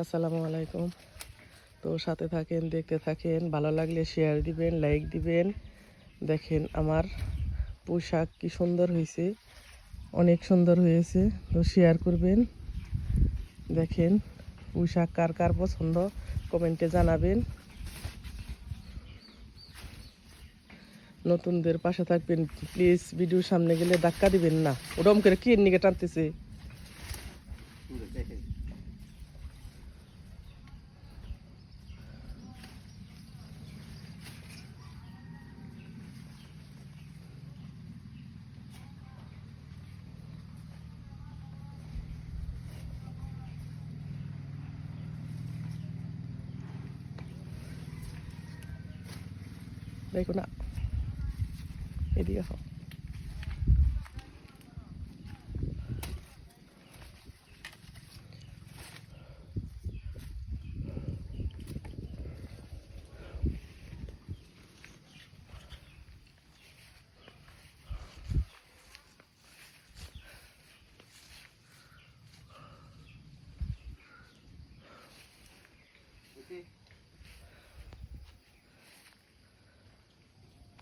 আসসালামু আলাইকুম। তো সাথে থাকেন, দেখতে থাকেন, ভালো লাগলে শেয়ার দিবেন, লাইক দিবেন। দেখেন আমার পোশাক কি সুন্দর হয়েছে, অনেক সুন্দর হয়েছে। তো শেয়ার করবেন। দেখেন পোশাক কার কার পছন্দ কমেন্টে জানাবেন। নতুনদের পাশে থাকবেন প্লিজ। ভিডিওর সামনে গেলে ধাক্কা দিবেন না। ওরম করে কি নিকে টানতেছে। দেখো না, এদিকে আসো।